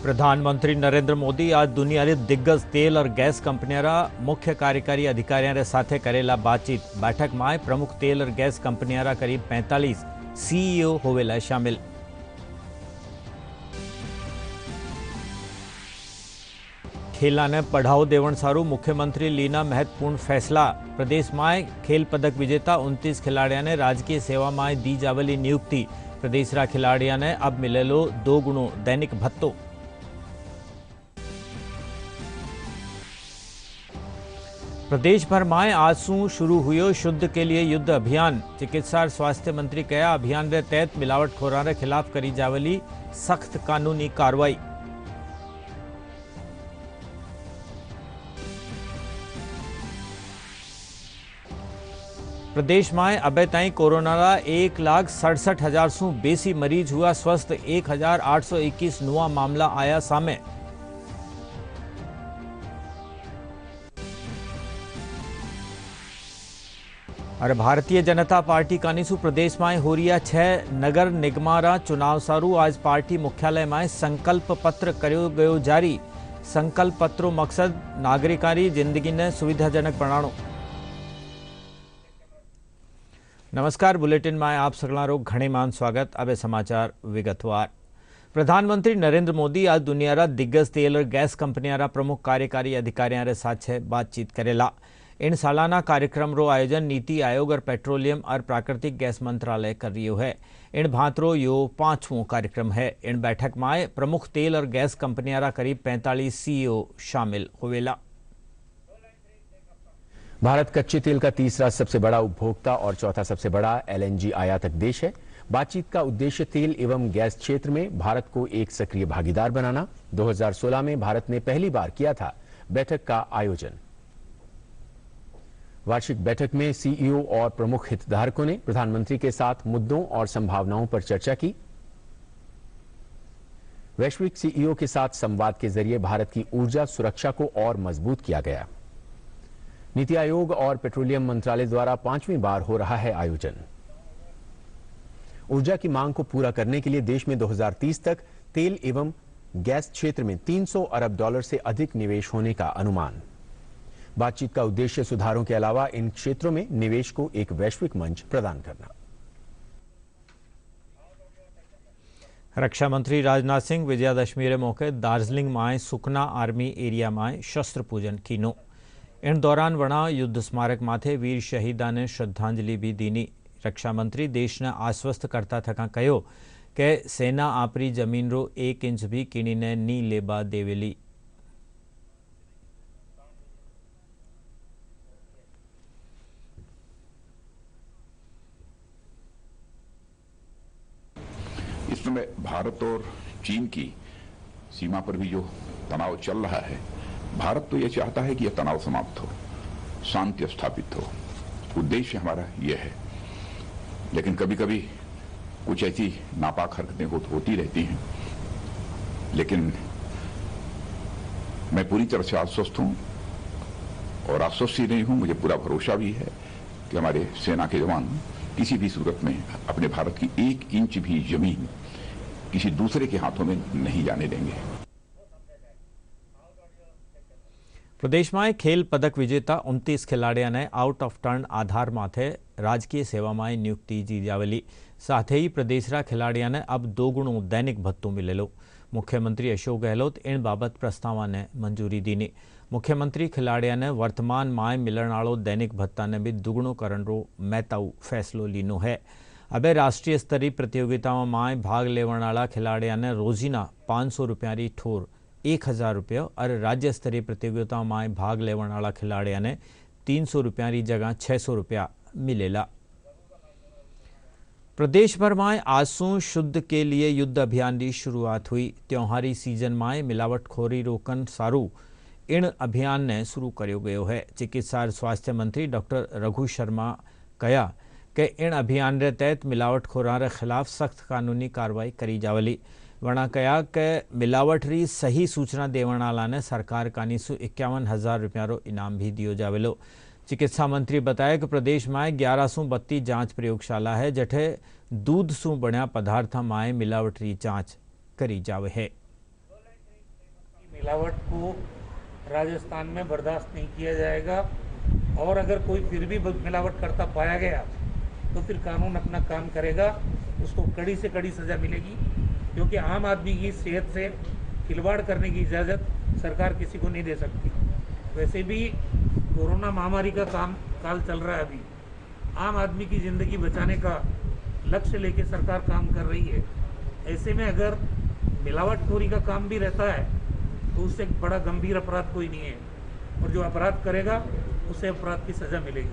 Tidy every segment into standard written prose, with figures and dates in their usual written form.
प्रधानमंत्री नरेंद्र मोदी आज दुनियारी दिग्गज तेल और गैस कंपनियां मुख्य कार्यकारी अधिकारियों साथे करेला बातचीत। बैठक में प्रमुख तेल और गैस कंपनियां करीब 45 सीईओ होवेला शामिल। खेला ने बढ़ावो देवण सारू मुख्यमंत्री लीना महत्वपूर्ण फैसला। प्रदेश में खेल पदक विजेता 29 खिलाड़ियों ने राजकीय सेवा में दी जावेली नियुक्ति। प्रदेश रा खिलाड़ियों ने अब मिलेलो 2 गुणो दैनिक भत्तो। प्रदेश भर में आज से शुरू हुई शुद्ध के लिए युद्ध अभियान। चिकित्सा और स्वास्थ्य मंत्री कहा अभियान के तहत मिलावटखोरों के खिलाफ करी जावेली सख्त कानूनी कार्रवाई। प्रदेश में अबे ताई कोरोना 1,67,000 सु बेसी मरीज हुआ स्वस्थ। 1,821 नुआ मामला आया सामे। और भारतीय जनता पार्टी कानीसु प्रदेश में हो रही 6 नगर निगमारा चुनाव सारू। आज पार्टी मुख्यालय में संकल्प पत्र करो गयो जारी। संकल्प पत्रों मकसद नागरिकों की जिंदगी ने सुविधाजनक बनानो। नमस्कार, बुलेटिन में आप सगळारो घणेमान स्वागत। अब समाचार विगतवार। प्रधानमंत्री नरेंद्र मोदी आज दुनियारा दिग्गज तेल और गैस कंपनियां प्रमुख कार्यकारी अधिकारियों साथ बातचीत करेला। इन सालाना कार्यक्रम रो आयोजन नीति आयोग और पेट्रोलियम और प्राकृतिक गैस मंत्रालय कर रही है। इन भांतरो यो 5वां कार्यक्रम है। इन बैठक में प्रमुख तेल और गैस कंपनियां करीब 45 सीईओ शामिल होवेला। भारत कच्चे तेल का तीसरा सबसे बड़ा उपभोक्ता और चौथा सबसे बड़ा एलएनजी आयातक देश है। बातचीत का उद्देश्य तेल एवं गैस क्षेत्र में भारत को एक सक्रिय भागीदार बनाना। 2016 में भारत ने पहली बार किया था बैठक का आयोजन। वार्षिक बैठक में सीईओ और प्रमुख हितधारकों ने प्रधानमंत्री के साथ मुद्दों और संभावनाओं पर चर्चा की। वैश्विक सीईओ के साथ संवाद के जरिए भारत की ऊर्जा सुरक्षा को और मजबूत किया गया। नीति आयोग और पेट्रोलियम मंत्रालय द्वारा 5वीं बार हो रहा है आयोजन। ऊर्जा की मांग को पूरा करने के लिए देश में 2030 तक तेल एवं गैस क्षेत्र में $300 अरब से अधिक निवेश होने का अनुमान। बातचीत का उद्देश्य सुधारों के अलावा इन क्षेत्रों में निवेश को एक वैश्विक मंच प्रदान करना। रक्षा मंत्री राजनाथ सिंह विजयादशमी के मौके दार्जिलिंग में सुकना आर्मी एरिया में शस्त्र पूजन कीनो। इन दौरान वणा युद्ध स्मारक माथे वीर शहीदा ने श्रद्धांजलि भी दीनी। रक्षा मंत्री देश ने आश्वस्त करता थका कहो कि सेना आपरी जमीन रो 1 इंच भी कीणी ने नी लेबा देवेली। इस समय भारत और चीन की सीमा पर भी जो तनाव चल रहा है, भारत तो यह चाहता है कि यह तनाव समाप्त हो, शांति स्थापित हो। उद्देश्य हमारा यह है। लेकिन कभी कभी कुछ ऐसी नापाक हरकतें होती रहती हैं। लेकिन मैं पूरी तरह से आश्वस्त हूं और आश्वस्त ही नहीं हूं, मुझे पूरा भरोसा भी है कि हमारे सेना के जवान किसी भी सूरत में अपने भारत की 1 इंच भी जमीन किसी दूसरे के हाथों में नहीं जाने देंगे। प्रदेश में खेल पदक विजेता 29 खिलाड़ियों ने आउट ऑफ टर्न आधार माथे राजकीय सेवा में नियुक्ति दी जावेली। साथ ही प्रदेश रा खिलाड़ियों ने अब 2 गुणों दैनिक भत्तों मिलेलो। मुख्यमंत्री अशोक गहलोत इन बाबत प्रस्ताव ने मंजूरी दीनी। मुख्यमंत्री खिलाड़ियों ने वर्तमान में मिलण वालों दैनिक भत्ता ने भी दुगणो करण रो महत्व फैसलो लीनो है। अबे राष्ट्रीय स्तरीय प्रतियोगिताओं में भाग लेवन वाला खिलाड़ियों ने रोजीना 500 रुपया री ठोर 1,000 रुपये और राज्य स्तरीय प्रतियोगिताओं में भाग लेवन वाला खिलाड़ियों ने 300 रुपया री जगह 600 रुपया मिलेला। प्रदेश भर में आज से शुद्ध के लिए युद्ध अभियान की शुरुआत हुई। त्योहारी सीजन में मिलावटखोरी रोकन सारू इन अभियान ने शुरू करो गयो है। चिकित्सा और स्वास्थ्य मंत्री डॉक्टर रघु शर्मा कहा कि इन अभियान के तहत मिलावटखोरों के खिलाफ सख्त कानूनी कार्रवाई करी जावेली। वणा कहा कि मिलावट री सही सूचना देवन वाला ने सरकार कानीसु 51,000 रुपया रो इनाम भी दियो जावेलो। चिकित्सा मंत्री बताया कि प्रदेश में 1132 जांच प्रयोगशाला है जठे दूध सु बण्या पदार्थ में मिलावट री जांच करी जावे है। मिलावट को राजस्थान में बर्दाश्त नहीं किया जाएगा और अगर कोई फिर भी मिलावट करता पाया गया तो फिर कानून अपना काम करेगा, उसको कड़ी से कड़ी सज़ा मिलेगी, क्योंकि आम आदमी की सेहत से खिलवाड़ करने की इजाज़त सरकार किसी को नहीं दे सकती। वैसे भी कोरोना महामारी का काल चल रहा है, अभी आम आदमी की ज़िंदगी बचाने का लक्ष्य लेके सरकार काम कर रही है। ऐसे में अगर मिलावटखोरी का काम भी रहता है तो उससे बड़ा गंभीर अपराध कोई नहीं है, और जो अपराध करेगा उसे अपराध की सज़ा मिलेगी।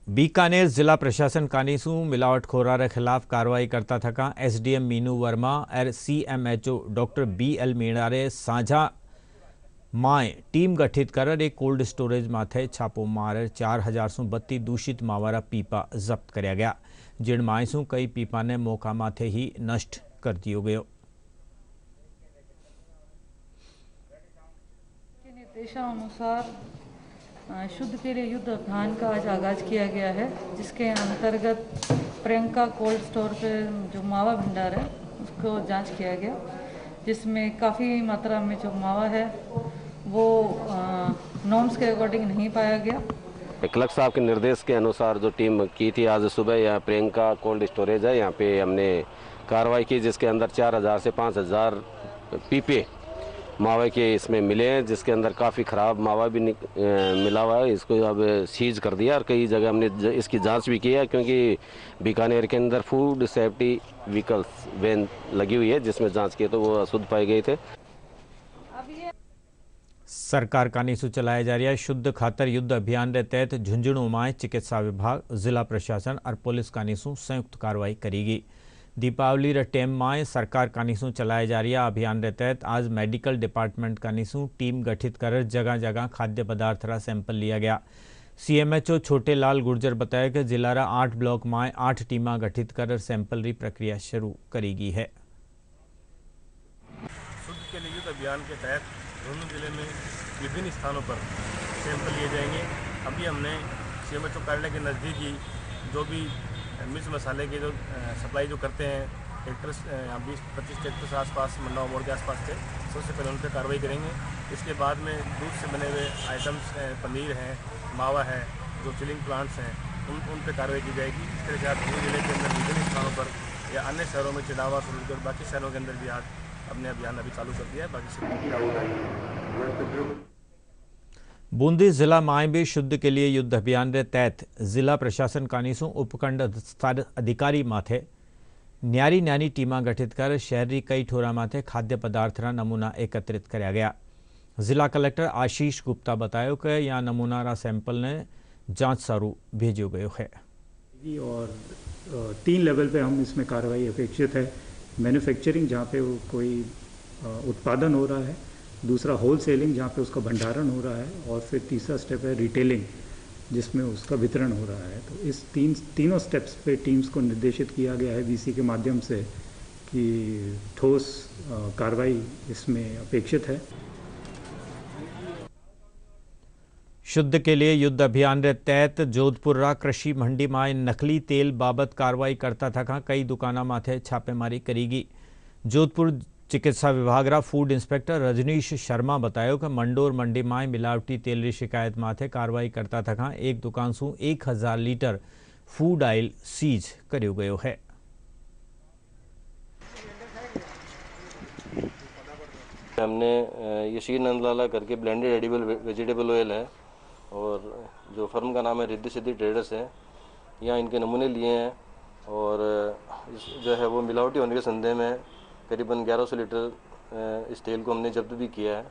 बीकानेर जिला प्रशासन कानीसू मिलावटखोरार खिलाफ कार्रवाई करता थका एसडीएम मीनू वर्मा और सीएमएचओ डॉक्टर बीएल मीणारे साझा माए टीम गठित कर एक कोल्ड स्टोरेज माथे छापो मार 4032 दूषित मावारा पीपा जब्त कराया गया, जिन मायसू कई पीपा ने मौका माथे ही नष्ट कर दियो गयो। निर्देशानुसार शुद्ध के लिए युद्ध अभियान का आज आगाज किया गया है, जिसके अंतर्गत प्रियंका कोल्ड स्टोर पे जो मावा भंडार है उसको जांच किया गया, जिसमें काफ़ी मात्रा में जो मावा है वो नॉर्म्स के अकॉर्डिंग नहीं पाया गया। क्लर्क साहब के निर्देश के अनुसार जो टीम की थी आज सुबह, यहाँ प्रियंका कोल्ड स्टोरेज है, यहाँ पे हमने कार्रवाई की, जिसके अंदर 4000 से 5000 पीपे मावा के इसमें मिले हैं, जिसके अंदर काफ़ी ख़राब मावा भी मिला हुआ है। इसको अब सीज कर दिया और कई जगह हमने इसकी जांच भी की है, क्योंकि बीकानेर के अंदर फूड सेफ्टी व्हीकल्स वैन लगी हुई है, जिसमें जांच की तो वो अशुद्ध पाए गए थे। सरकार कानीसू चलाया जा रहा शुद्ध खातर युद्ध अभियान के तहत झुंझुनू में चिकित्सा विभाग, जिला प्रशासन और पुलिस कानीसू संयुक्त कार्रवाई करेगी। दीपावली रे टेम में सरकार कानीसू चलाया जा रहा अभियान के तहत आज मेडिकल डिपार्टमेंट कानीसू टीम गठित कर जगह जगह खाद्य पदार्थ रा सैंपल लिया गया। सीएमएचओ छोटे लाल गुर्जर बताया कि जिला रा 8 ब्लॉक में 8 टीमा गठित कर सैंपल री प्रक्रिया शुरू करेगी है। शुद्ध के लिए युद्ध अभियान के तहत दोनों जिले में विभिन्न स्थानों पर सैंपल लिए जाएंगे। अभी हमने सीएमएचओ कार्यालय के नज़दीक ही जो भी मिर्च मसाले के जो सप्लाई जो करते हैं ट्रैक्टर्स, यहाँ 20-25 ट्रैक्टर्स आसपास मंडावा मोड़ के आसपास थे, सबसे पहले उन पर कार्रवाई करेंगे। इसके बाद में दूध से बने हुए आइटम्स, पनीर हैं, मावा है, जो चिलिंग प्लांट्स हैं, उन पर कार्रवाई की जाएगी। इस तरह से आज पूरे जिले के अंदर विभिन्न स्थानों पर या अन्य शहरों में चिड़ावा सूरजगढ़ और बाकी शहरों के अंदर भी आज अपने अभियान अभी चालू कर दिया है। बाकी से बूंदी जिला में भी शुद्ध के लिए युद्ध अभियान के तहत जिला प्रशासन कानीसू उपखंड अधिकारी माथे न्यारी न्यानी टीमा गठित कर शहरी कई ठोरा माथे खाद्य पदार्थ रा नमूना एकत्रित कराया गया। जिला कलेक्टर आशीष गुप्ता बताया कि यह नमूना रा सैंपल ने जांच सारू भेजो गयो है और 3 लेवल पे हम इसमें कार्रवाई अपेक्षित है। मैन्युफैक्चरिंग, जहाँ पे वो कोई उत्पादन हो रहा है, दूसरा होल सेलिंग, जहाँ पे उसका भंडारण हो रहा है, और फिर तीसरा स्टेप है रिटेलिंग, जिसमें उसका वितरण हो रहा है। तो इस तीनों स्टेप्स पे टीम्स को निर्देशित किया गया है बीसी के माध्यम से कि ठोस कार्रवाई इसमें अपेक्षित है। शुद्ध के लिए युद्ध अभियान के तहत जोधपुर रा कृषि मंडी में नकली तेल बाबत कार्रवाई करता था कई दुकाना माथे छापेमारी करेगी। जोधपुर चिकित्सा विभाग रा फूड इंस्पेक्टर रजनीश शर्मा बतायो कि मंडोर मंडी में मिलावटी तेल री शिकायत माथे कार्रवाई करता था एक दुकान सू 1000 लीटर फूड ऑयल सीज करो गयो है। हमने ये शीर नंदलाला करके ब्लेंडेड एडिबल वेजिटेबल ऑयल है और जो फर्म का नाम है रिद्धि सिद्धि ट्रेडर्स है, यहाँ इनके नमूने लिए हैं और जो है वो मिलावटी होने के संदेह में करीबन 1100 लीटर इस तेल को हमने जब्त भी किया है।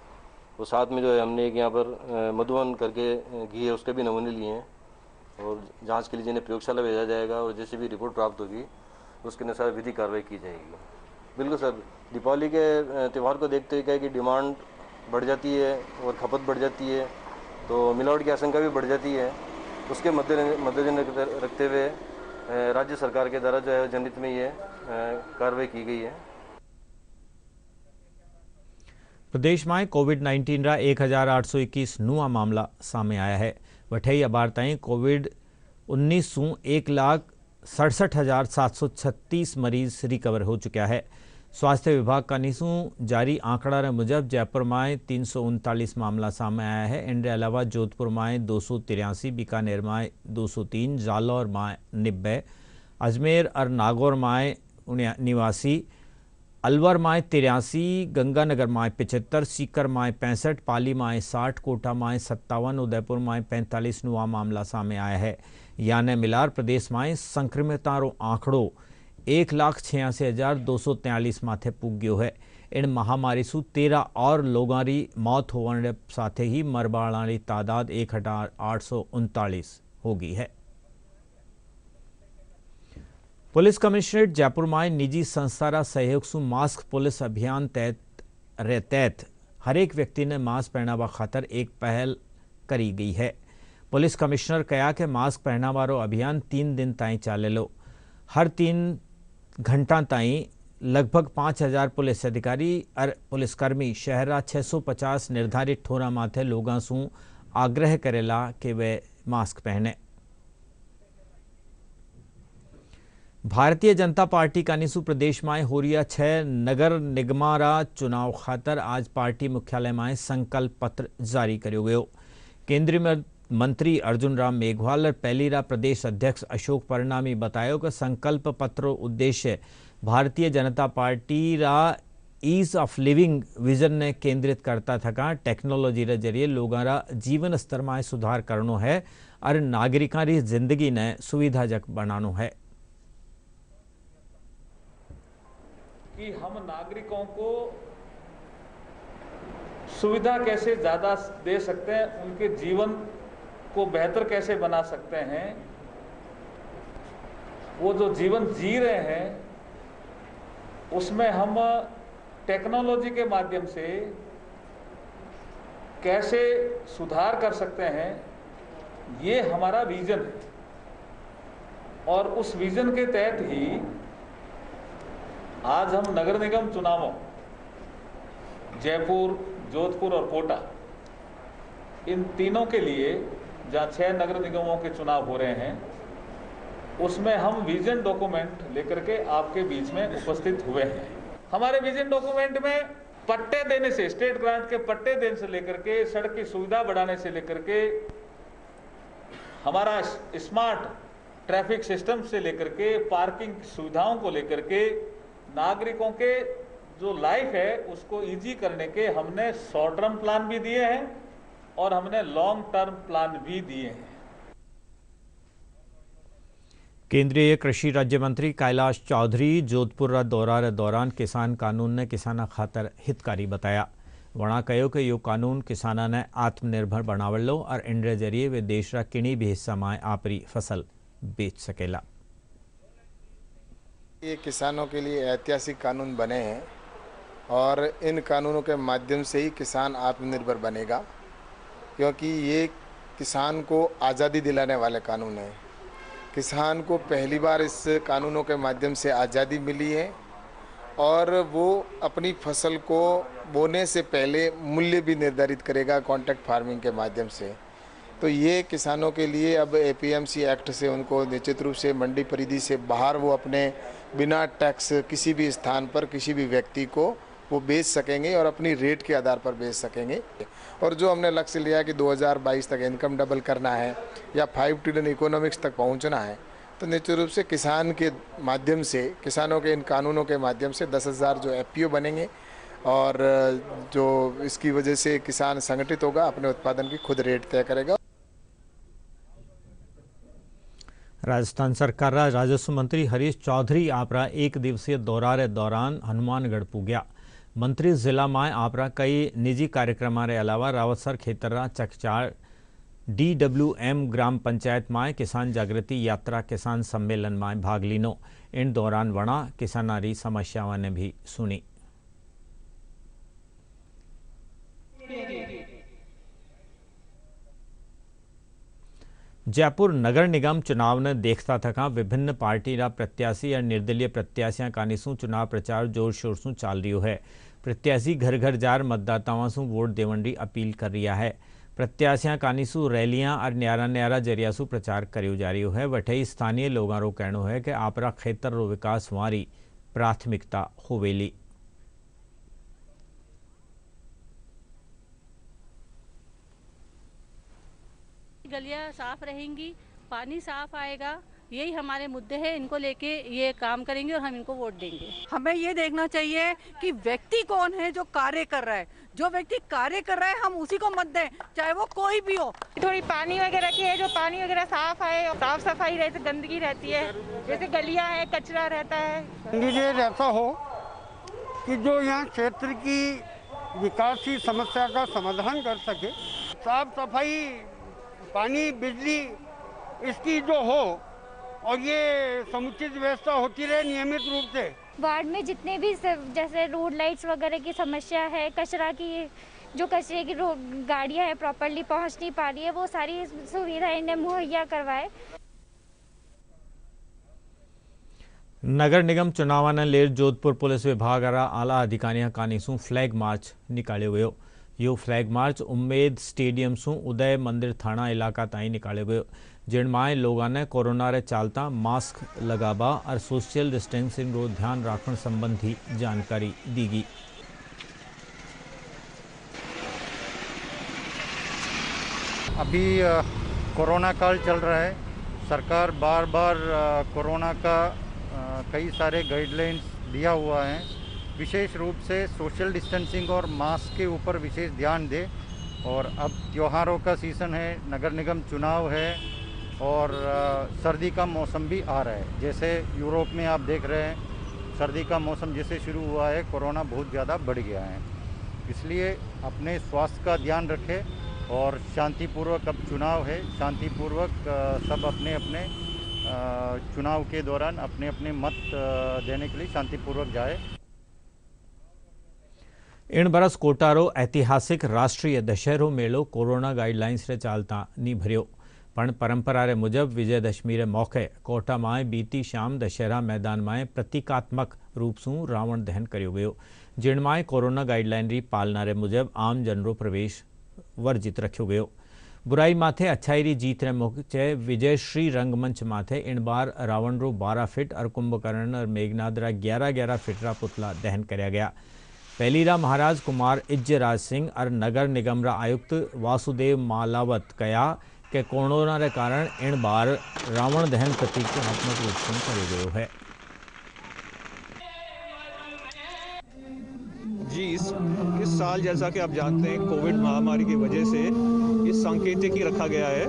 और साथ में जो है हमने एक यहाँ पर मधुवन करके घी है, उसके भी नमूने लिए हैं और जांच के लिए जिन्हें प्रयोगशाला भेजा जाएगा और जैसे भी रिपोर्ट प्राप्त होगी उसके अनुसार विधि कार्रवाई की जाएगी। बिल्कुल सर, दीपावली के त्यौहार को देखते हुए क्या है कि डिमांड बढ़ जाती है और खपत बढ़ जाती है, तो मिलावट की आशंका भी बढ़ जाती है। उसके मद्देनजर रखते हुए राज्य सरकार के द्वारा जो है जनहित में ये कार्रवाई की गई है। प्रदेश में कोविड-19 रा 1821 नुआ मामला सामने आया है। वठई अबार ताई कोविड-19 सू 1,67,736 मरीज रिकवर हो चुका है। स्वास्थ्य विभाग का नीसू जारी आंकड़ा रे मुजब जयपुर में 339 मामला सामने आया है। इनके अलावा जोधपुर में 283, बीकानेर में 203, जालौर में 90, अजमेर और नागौर में 89, अलवर में 83, गंगानगर में 75, सीकर में 65, पाली में 60, कोटा में 57, उदयपुर में 45 नुआ मामला सामने आया है। यानी मिलार प्रदेश में संक्रमितारो आंकड़ो 1,86,243 माथे पुग गयो है। इन महामारी से 13 और लोगों की मौत होने साथ ही मरवाड़ा की तादाद 1,839 हो गई है। पुलिस कमिश्नरेट जयपुर में निजी संस्था सहयोग से मास्क पुलिस अभियान तहत हरेक व्यक्ति ने मास्क पहनावा खातर एक पहल करी गई है। पुलिस कमिश्नर कहा कि मास्क पहनावारो अभियान 3 दिन ताई चालेलो। हर 3 घंटा ताई लगभग 5,000 पुलिस अधिकारी और पुलिसकर्मी शहरा 650 निर्धारित ठोरा माथे लोगों से आग्रह करेला कि वे मास्क पहने। भारतीय जनता पार्टी का निसु प्रदेश में हो रहा 6 नगर निगमारा चुनाव खातर आज पार्टी मुख्यालय में संकल्प पत्र जारी करो गयो। केंद्रीय मंत्री अर्जुन राम मेघवाल और पहलीरा प्रदेश अध्यक्ष अशोक परनामी बतायो कि संकल्प पत्र उद्देश्य भारतीय जनता पार्टी रा ईज ऑफ लिविंग विजन ने केंद्रित करता थका टेक्नोलॉजी रे जरिए लोगों रा जीवन स्तर में सुधार करनो है और नागरिकों की जिंदगी ने सुविधाजनक बनानो है। कि हम नागरिकों को सुविधा कैसे ज़्यादा दे सकते हैं, उनके जीवन को बेहतर कैसे बना सकते हैं, वो जो जीवन जी रहे हैं उसमें हम टेक्नोलॉजी के माध्यम से कैसे सुधार कर सकते हैं, ये हमारा विजन है। और उस विजन के तहत ही आज हम नगर निगम चुनावों जयपुर, जोधपुर और कोटा, इन तीनों के लिए जहाँ 6 नगर निगमों के चुनाव हो रहे हैं, उसमें हम विजन डॉक्यूमेंट लेकर के आपके बीच में उपस्थित हुए हैं। हमारे विजन डॉक्यूमेंट में पट्टे देने से, स्टेट ग्रांट के पट्टे देने से लेकर के, सड़क की सुविधा बढ़ाने से लेकर के, हमारा स्मार्ट ट्रैफिक सिस्टम से लेकर के, पार्किंग सुविधाओं को लेकर के, नागरिकों के जो लाइफ है उसको इजी करने के हमने शॉर्ट टर्म प्लान भी दिए हैं और हमने लॉन्ग टर्म प्लान भी दिए हैं। केंद्रीय कृषि राज्य मंत्री कैलाश चौधरी जोधपुर दौरा रे दौरान किसान कानून ने किसाना खातर हितकारी बताया। वणा कहो कि यो कानून किसाना ने आत्मनिर्भर बनावलो और इनके जरिए वे देश रा किणी भी हिस्सा में आपरी फसल बेच सकेला। ये किसानों के लिए ऐतिहासिक कानून बने हैं और इन कानूनों के माध्यम से ही किसान आत्मनिर्भर बनेगा, क्योंकि ये किसान को आज़ादी दिलाने वाले कानून हैं। किसान को पहली बार इस कानूनों के माध्यम से आज़ादी मिली है और वो अपनी फसल को बोने से पहले मूल्य भी निर्धारित करेगा कॉन्ट्रैक्ट फार्मिंग के माध्यम से। तो ये किसानों के लिए अब एपीएमसी एक्ट से उनको निश्चित रूप से मंडी परिधि से बाहर वो अपने बिना टैक्स किसी भी स्थान पर किसी भी व्यक्ति को वो बेच सकेंगे और अपनी रेट के आधार पर बेच सकेंगे। और जो हमने लक्ष्य लिया कि 2022 तक इनकम डबल करना है या 5 ट्रिलियन इकोनॉमिक्स तक पहुंचना है, तो निश्चित रूप से किसान के माध्यम से, किसानों के इन कानूनों के माध्यम से 10,000 जो एफपीओ बनेंगे और जो इसकी वजह से किसान संगठित होगा, अपने उत्पादन की खुद रेट तय करेगा। राजस्थान सरकार राजस्व मंत्री हरीश चौधरी आपरा 1 दिवसीय दौरा रे दौरान हनुमानगढ़ पुग्या। मंत्री जिला में आपरा कई निजी कार्यक्रम के अलावा रावतसर खेतरा चकचार DWM ग्राम पंचायत में किसान जागृति यात्रा किसान सम्मेलन में भाग लीनो। इन दौरान वणा किसानारी समस्याओं ने भी सुनी। जयपुर नगर निगम चुनाव ने देखता थका विभिन्न पार्टी रा प्रत्याशी और निर्दलीय प्रत्याशियां का निसू चुनाव प्रचार जोर शोर से चाल रही है। प्रत्याशी घर घर जार मतदाताओं से वोट देवंडी अपील कर रहा है। प्रत्याशियां कानीसू रैलियां और न्यारा न्यारा जरिया सु प्रचार करियो जा रही है। वठे स्थानीय लोगों रो कहनो है कि आपरा खेतर रो विकास हमारी प्राथमिकता होवेली। गलियां साफ रहेंगी, पानी साफ आएगा, यही हमारे मुद्दे हैं। इनको लेके ये काम करेंगे और हम इनको वोट देंगे। हमें ये देखना चाहिए कि व्यक्ति कौन है जो कार्य कर रहा है। जो व्यक्ति कार्य कर रहा है हम उसी को मत दें, चाहे वो कोई भी हो। थोड़ी पानी वगैरह की है, जो पानी वगैरह साफ आए, साफ सफाई रहती, गंदगी रहती है, जैसे गलियां है, कचरा रहता है। कैंडिडेट ऐसा हो कि जो यहाँ क्षेत्र की विकास की समस्या का समाधान कर सके। साफ सफाई, पानी, बिजली इसकी जो हो और ये समुचित व्यवस्था होती रहे नियमित रूप से। वार्ड में जितने भी जैसे रोड लाइट्स वगैरह की समस्या है, कचरा की जो कचरे की गाड़ियां है प्रॉपर्ली पहुंच नहीं पा रही है, वो सारी सुविधाएं इन्हें मुहैया करवाए। नगर निगम चुनावाने लेर जोधपुर पुलिस विभाग आला अधिकारियों कानीसू फ्लैग मार्च निकालो गयो। यो फ्लैग मार्च उम्मेद स्टेडियम सू उदय मंदिर थाना इलाका ताई निकालो गयो, जिनमें लोगों ने कोरोना रे चालता मास्क लगाबा और सोशल डिस्टेंसिंग रो ध्यान रखने संबंधी जानकारी दी गई। अभी कोरोना काल चल रहा है, सरकार बार बार कोरोना का कई सारे गाइडलाइंस दिया हुआ है, विशेष रूप से सोशल डिस्टेंसिंग और मास्क के ऊपर विशेष ध्यान दे। और अब त्योहारों का सीज़न है, नगर निगम चुनाव है और सर्दी का मौसम भी आ रहा है। जैसे यूरोप में आप देख रहे हैं सर्दी का मौसम जैसे शुरू हुआ है, कोरोना बहुत ज़्यादा बढ़ गया है, इसलिए अपने स्वास्थ्य का ध्यान रखें और शांतिपूर्वक अब चुनाव है, शांतिपूर्वक सब अपने अपने चुनाव के दौरान अपने अपने मत देने के लिए शांतिपूर्वक जाए। इन बरस कोटारो ऐतिहासिक राष्ट्रीय दशहरो मेलो कोरोना गाइडलाइंस रे चालता नी भरियो, पण परंपरा रे मुजब विजयदशमी रे मौके कोटा माए बीती शाम दशहरा मैदान माए प्रतीकात्मक रूप से रावण दहन करियो गयो, जिनमाए कोरोना गाइडलाइन री पालना रे मुजब आम जनरो प्रवेश वर्जित रखियो गयो। बुराई माथे अच्छाई री जीत रे मौके विजयश्री रंगमंच माथे इन बार रावण रो 12 फीट और कुंभकर्ण और मेघनाद रा 11-11 फीट रा पुतला दहन करया गया। पहलीरा महाराज कुमार इज्जराज सिंह और नगर निगम रा आयुक्त वासुदेव मालावत कया कि कोरोना रे कारण इन बार रावण दहन प्रतीकात्मक रूप से करो गयो है। जी इस साल जैसा कि आप जानते हैं कोविड महामारी की वजह से इस सांकेतिक ही रखा गया है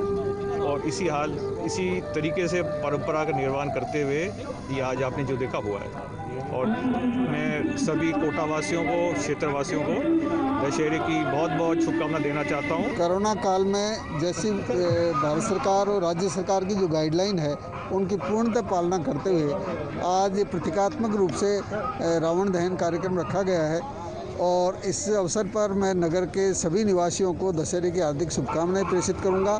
और इसी तरीके से परंपरा का निर्वहन करते हुए ये आज आपने जो देखा हुआ है। और मैं सभी कोटावासियों को, क्षेत्रवासियों को दशहरे की बहुत बहुत शुभकामना देना चाहता हूँ। कोरोना काल में जैसी भारत सरकार और राज्य सरकार की जो गाइडलाइन है उनकी पूर्णतः पालना करते हुए आज प्रतीकात्मक रूप से रावण दहन कार्यक्रम रखा गया है और इस अवसर पर मैं नगर के सभी निवासियों को दशहरे की हार्दिक शुभकामनाएं प्रेषित करूंगा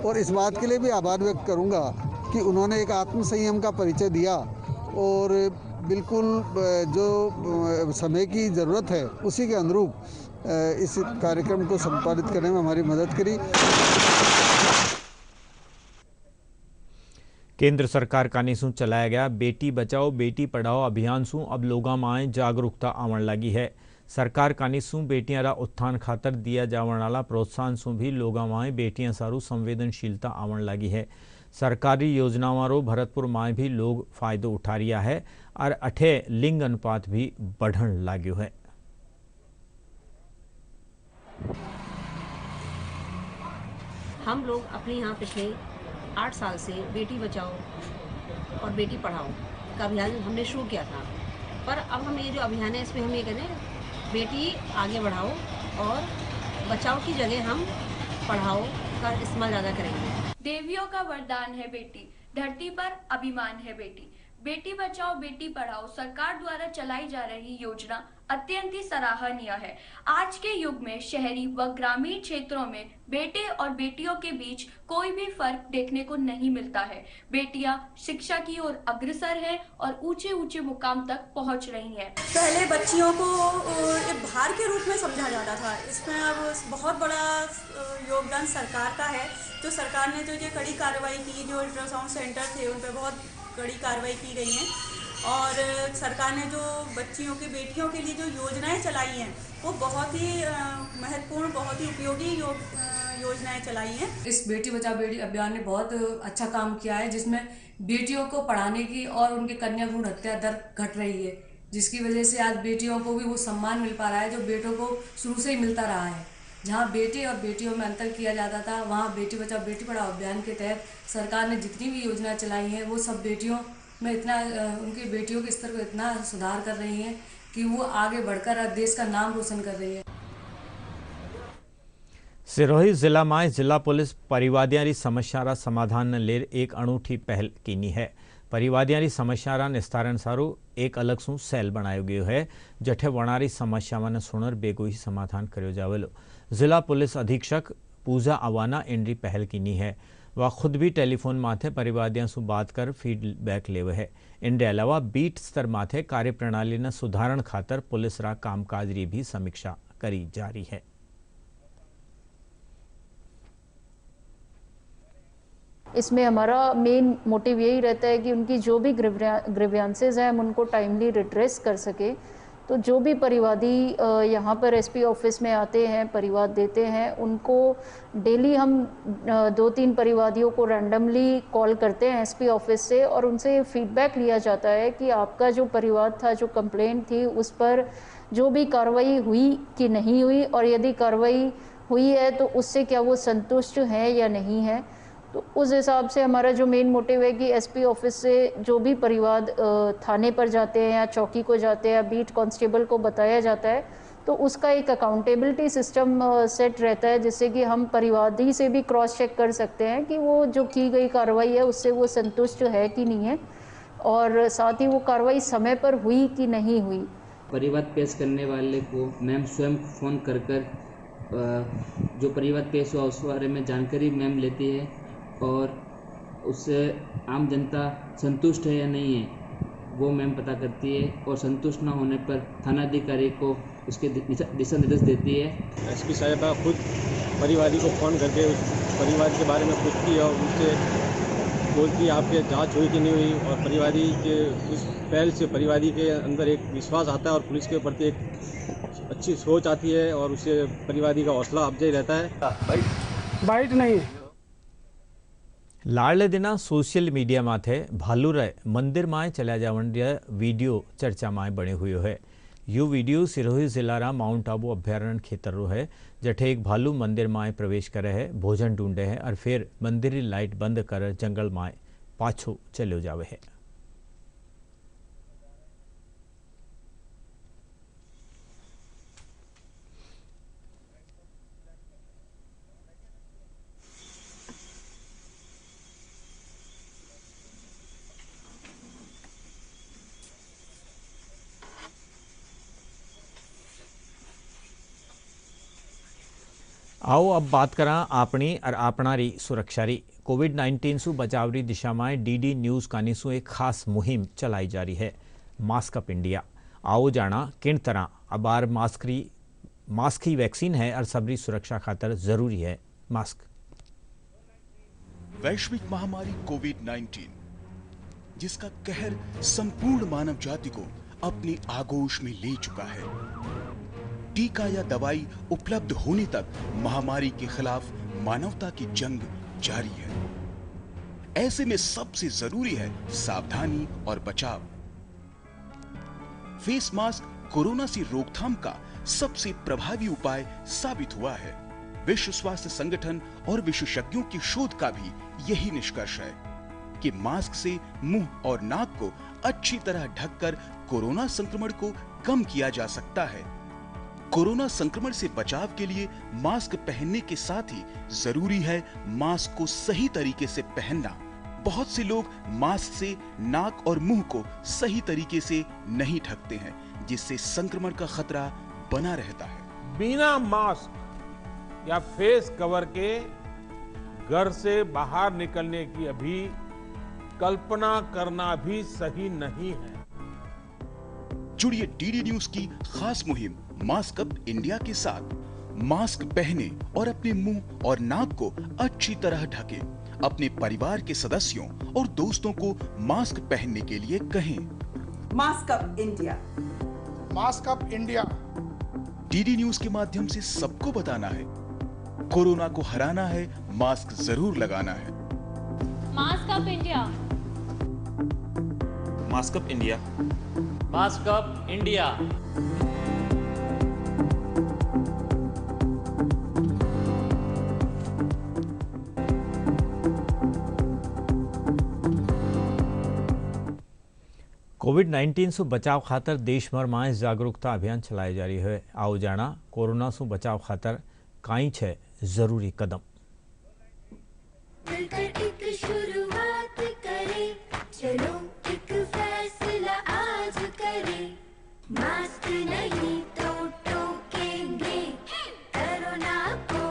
और इस बात के लिए भी आभार व्यक्त करूंगा कि उन्होंने एक आत्मसंयम का परिचय दिया और बिल्कुल जो समय की ज़रूरत है उसी के अनुरूप इस कार्यक्रम को संपादित करने में हमारी मदद करी। केंद्र सरकार का निशु चलाया गया बेटी बचाओ बेटी पढ़ाओ अभियान सु अब लोगों में जागरूकता आवन लगी है। सरकार का निशु बेटियां रा उत्थान खातर दिया जावन वाला प्रोत्साहन सु भी लोगों में बेटियां सारू संवेदनशीलता आवन लगी है। सरकारी योजनाओं रो भरतपुर में भी लोग फायदो उठा रिया है और अठे लिंग अनुपात भी बढ़न लाग्यो है। हम लोग अपने यहाँ पिछले 8 साल से बेटी बचाओ और बेटी पढ़ाओ का अभियान हमने शुरू किया था, पर अब हम ये जो अभियान है इसमें हम ये करें बेटी आगे बढ़ाओ और बचाओ की जगह हम पढ़ाओ का इस्तेमाल ज़्यादा करेंगे। देवियों का वरदान है बेटी, धरती पर अभिमान है बेटी। बेटी बचाओ बेटी पढ़ाओ सरकार द्वारा चलाई जा रही योजना अत्यंत ही सराहनीय है। आज के युग में शहरी व ग्रामीण क्षेत्रों में बेटे और बेटियों के बीच कोई भी फर्क देखने को नहीं मिलता है। बेटियां शिक्षा की ओर अग्रसर हैं और ऊंचे ऊंचे मुकाम तक पहुंच रही हैं। पहले बच्चियों को एक भार के रूप में समझा जाता था, इसमें अब बहुत बड़ा योगदान सरकार का है। जो सरकार ने जो ये कड़ी कार्रवाई की, जो अल्ट्रासाउंड सेंटर थे उन पर बहुत कड़ी कार्रवाई की गई है और सरकार ने जो बच्चियों की बेटियों के लिए जो योजनाएं चलाई हैं वो बहुत ही महत्वपूर्ण, बहुत ही उपयोगी योजनाएं चलाई हैं। इस बेटी बचाओ बेटी अभियान ने बहुत अच्छा काम किया है, जिसमें बेटियों को पढ़ाने की और उनके कन्या भ्रूण हत्या दर घट रही है, जिसकी वजह से आज बेटियों को भी वो सम्मान मिल पा रहा है जो बेटों को शुरू से ही मिलता रहा है। जहाँ बेटे और बेटियों में अंतर किया जाता था, वहाँ बेटी बचाओ बेटी पढ़ाओ अभियान के तहत सरकार ने जितनी भी योजना चलाई हैं वो सब बेटियों में इतना उनकी बेटियों के स्तर को इतना सुधार कर रही हैं कि वो आगे बढ़कर देश का नाम रोशन कर रही है। सिरोही जिला में जिला पुलिस परिवादियारी समस्यारा समाधान ने लेर एक अनूठी पहल कीनी है। परिवादियारी समस्यारा निस्तारण सारू एक अलग सू सेल बनायो गयो है, जठे वणारी समस्या ने सुनर बेगो ही समाधान करो जावेलो। जिला पुलिस अधीक्षक पूजा अवाना इनरी पहल कीनी है। वह खुद भी टेलीफोन माथे परिवादियों से बात कर फीडबैक लेवे है। इनके अलावा बीट स्तर माथे कार्यप्रणाली ने सुधारण खातर पुलिस रा कामकाज री भी समीक्षा करी जारी है। इसमें हमारा मेन मोटिव यही रहता है कि उनकी जो भी ग्रीवियंसेस हैं हम उनको टाइमली रिड्रेस कर सके। तो जो भी परिवादी यहाँ पर एसपी ऑफिस में आते हैं, परिवाद देते हैं, उनको डेली हम 2-3 परिवादियों को रैंडमली कॉल करते हैं एसपी ऑफिस से और उनसे फीडबैक लिया जाता है कि आपका जो परिवाद था, जो कंप्लेंट थी, उस पर जो भी कार्रवाई हुई कि नहीं हुई, और यदि कार्रवाई हुई है तो उससे क्या वो संतुष्ट है या नहीं है। तो उस हिसाब से हमारा जो मेन मोटिव है कि एसपी ऑफिस से जो भी परिवाद थाने पर जाते हैं या चौकी को जाते हैं या बीट कांस्टेबल को बताया जाता है, तो उसका एक अकाउंटेबिलिटी सिस्टम सेट रहता है, जिससे कि हम परिवादी से भी क्रॉस चेक कर सकते हैं कि वो जो की गई कार्रवाई है उससे वो संतुष्ट है कि नहीं है, और साथ ही वो कार्रवाई समय पर हुई कि नहीं हुई। परिवाद पेश करने वाले को मैम स्वयं फ़ोन कर जो परिवाद पेश हुआ उस बारे में जानकारी मैम लेती है और उससे आम जनता संतुष्ट है या नहीं है वो मैम पता करती है, और संतुष्ट न होने पर थानाधिकारी को उसके दिशा निर्देश देती है। एसपी साहिबा खुद परिवादी को फ़ोन करके उस परिवार के बारे में पूछती है और उनसे बोलती है आपके जांच हुई कि नहीं हुई, और परिवादी के उस पहल से परिवादी के अंदर एक विश्वास आता है और पुलिस के प्रति एक अच्छी सोच आती है और उससे परिवादी का हौसला अफजाई रहता है। बाइट नहीं है। लाड़ले दिना सोशल मीडिया माथे भालूराय मंदिर में चल्या जावन वीडियो चर्चा में बने हुए है। यो वीडियो सिरोही जिला माउंट आबू अभ्यारण्य खेतर है, जठे एक भालू मंदिर में प्रवेश करे है, भोजन ढूंढे है और फिर मंदिर की लाइट बंद कर जंगल में पाछो चलो जावे है। आओ अब बात करा अपनी और अपनारी सुरक्षा री। कोविड-19 से बचाव री दिशा में डीडी न्यूज़ कानी सु एक खास मुहिम चलाई जा रही है, मास्क अप इंडिया। आओ जाना किन तरह अबार मास्क ही वैक्सीन है और सबरी सुरक्षा खातर जरूरी है मास्क। वैश्विक महामारी कोविड-19 जिसका कहर संपूर्ण मानव जाति को अपनी आगोश में ले चुका है। टीका या दवाई उपलब्ध होने तक महामारी के खिलाफ मानवता की जंग जारी है। ऐसे में सबसे जरूरी है सावधानी और बचाव। फेस मास्क कोरोना से रोकथाम का सबसे प्रभावी उपाय साबित हुआ है। विश्व स्वास्थ्य संगठन और विशेषज्ञों की शोध का भी यही निष्कर्ष है कि मास्क से मुंह और नाक को अच्छी तरह ढककर कोरोना संक्रमण को कम किया जा सकता है। कोरोना संक्रमण से बचाव के लिए मास्क पहनने के साथ ही जरूरी है मास्क को सही तरीके से पहनना। बहुत से लोग मास्क से नाक और मुंह को सही तरीके से नहीं ढकते हैं, जिससे संक्रमण का खतरा बना रहता है। बिना मास्क या फेस कवर के घर से बाहर निकलने की अभी कल्पना करना भी सही नहीं है। जुड़िए डीडी न्यूज की खास मुहिम मास्क अप इंडिया के साथ। मास्क पहने और अपने मुंह और नाक को अच्छी तरह ढकें। अपने परिवार के सदस्यों और दोस्तों को मास्क पहनने के लिए कहें। Mask up India, mask up India. DD news के माध्यम से सबको बताना है कोरोना को हराना है, मास्क जरूर लगाना है। Mask up India, mask up India, mask up India. कोविड-19 से बचाव खातर देशभर में जागरूकता अभियान चलाए जा रही है। आओ जाना कोरोना से बचाव खातर काई छे जरूरी कदम। मिलकर एक शुरुआत करें, चलो एक फैसला आज करें। मास्क नहीं तो टोकेंगे, कोरोना को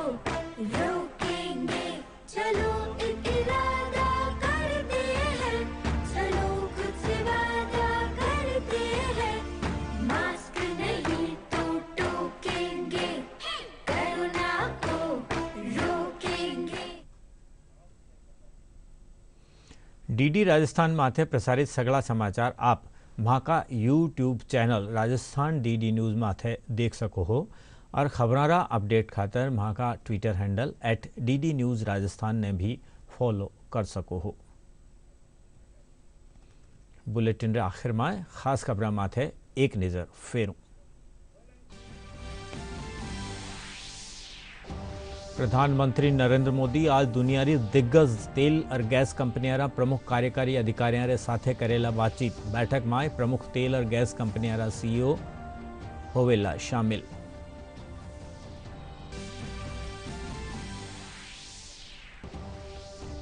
रोकेंगे। चलो एक इरादा करते हैं, चलो खुद से वादा करते हैं। मास्क नहीं तो टोकेंगे, कोरोना को रोकेंगे। डीडी राजस्थान माथे प्रसारित सगला समाचार आप महाका YouTube channel Rajasthan DD news माथे देख सको हो और खबरारा अपडेट खातर महाका Twitter handle @DD news Rajasthan ने भी फॉलो कर सको हो। बुलेटिन रे आखिर में खास खबर माथे एक नज़र फेरूं। प्रधानमंत्री नरेंद्र मोदी आज दुनियारी दिग्गज तेल और गैस कंपनियां प्रमुख कार्यकारी अधिकारियों रे साथे करेला बातचीत। बैठक में प्रमुख तेल और गैस कंपनियां CEO होवेला शामिल।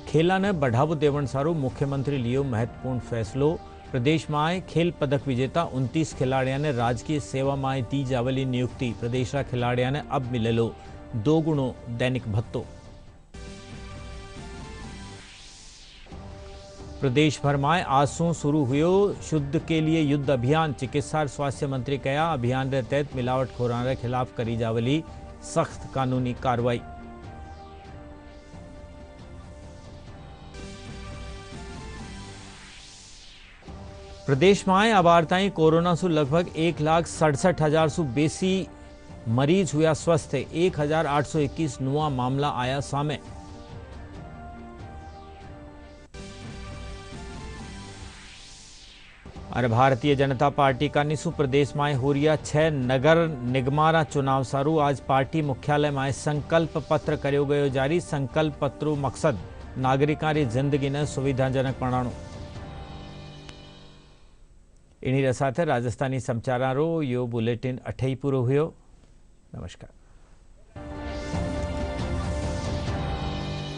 खेला ने बढ़ावो देवन सारू मुख्यमंत्री लियो महत्वपूर्ण फैसलो। प्रदेश में खेल पदक विजेता 29 खिलाड़ियों ने राजकीय सेवा में दी जावली नियुक्ति। प्रदेश खिलाड़ियों ने अब मिलेलो 2 गुणों दैनिक भत्तो। प्रदेश भर में आज से शुरू हुयो शुद्ध के लिए युद्ध अभियान। चिकित्सा और स्वास्थ्य मंत्री कहा अभियान के तहत मिलावटखोरों के खिलाफ करी जावली सख्त कानूनी कार्रवाई। प्रदेश में अब ताईं कोरोना से लगभग 1,67,000 से बेसी मरीज हुआ स्वस्थ। 1,821 नवा मामला आया सामने। और भारतीय जनता पार्टी का निशु प्रदेश में हो रहा 6 नगर निगमारा चुनाव सारू। आज पार्टी मुख्यालय में संकल्प पत्र करो गयो जारी। संकल्प पत्रो मकसद नागरिकों की जिंदगी ने सुविधाजनक बनाणो। इन्हीं साथ राजस्थानी समाचारों यो बुलेटिन अठई पूरो हुयो। नमस्कार।